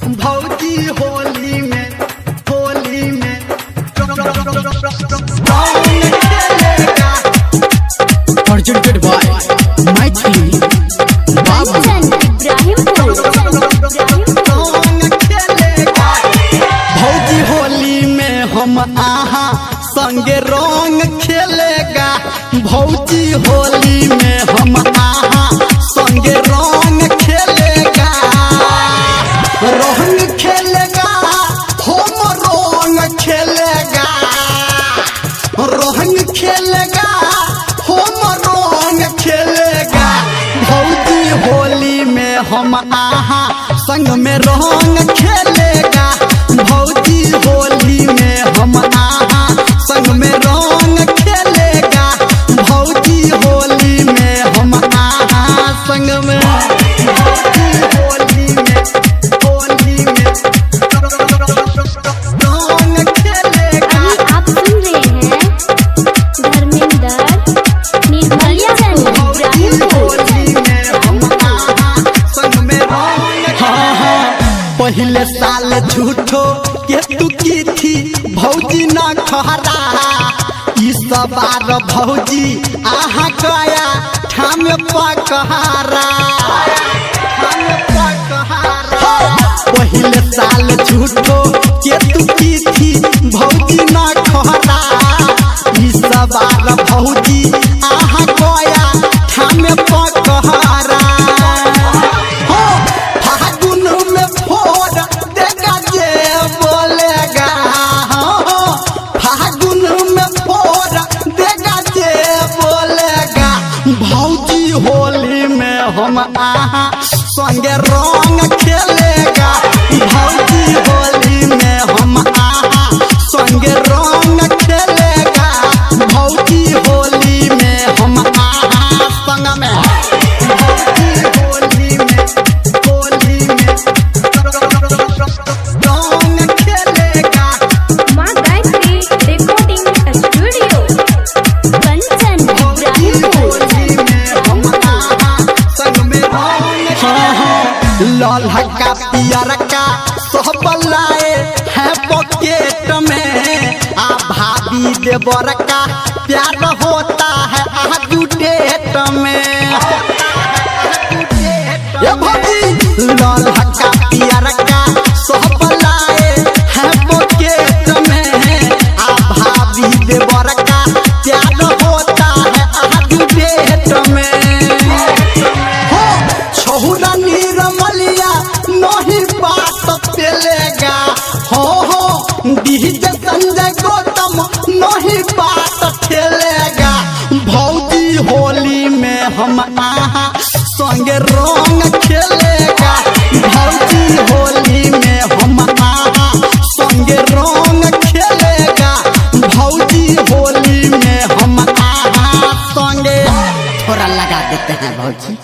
भौजी होली में presented by Maithili Babu। भौजी होली में हम आहा संगे रंग खेलेगा। भौजी होली में हम आहा संगे रंग खेलेगा। रंग खेलेगा हम रंग खेलेगा। रंग खेलेगा हम रंग खेलेगा। भौजी होली में हम आहा संग में रंग खेलेगा। भौजी होली में हम आहा संग में रंग खेलेगा। भौजी होली में हम आहा संग में भौजी होली में रंग खेलेगा। आप सुन रहे हैं धर्मेंद्र निर्मलिया भौजी होली में हम आहा संग में रंग। हाँ हाँ पहले साल झूठो के तू की थी भौजी न खहरा। इस बार भौजी आहा गया ठाम पकहारा। पहले साल झूठो के तू की थी भौजी न खहरा। इस बार भौजी आहा गया ठाम पकहारा। फागुन में फोड़ देगा जे बोलेगा। फागुन में फोड़ देगा जे बोलेगा। भौजी होली में हम आहा संगे रंग खेलेगा। भौजी होली में हम आहा संगे रंग खेलेगा। भौजी होली में हम आहा संग में भौजी होली में रंग खेलेगा। माँ गायत्री रिकॉर्डिंग स्टूडियो कंचन भौजी होली में हम आहा संग में रंग। हाँ हाँ लाल हक्का पियर का सब लाए हैं पॉकेट में। आ भाभी देवर का प्यार होता है आजू डेट में। ये भौजी लाल हक्का पियर का सब लाए हैं पॉकेट में। आ भाभी देवर का प्यार होता है आजू डेट में। हो छहुरा निर्मलिया नहीं बात पेलेगा। हो डीजे संजय गौतम नहीं बात खेलेगा। भौजी होली में हम आहा संगे रंग खेलेगा। भौजी होली में हम आहा संगे रंग खेलेगा। भौजी होली में हम आहा संगे थोड़ा लगा देते हैं भौजी।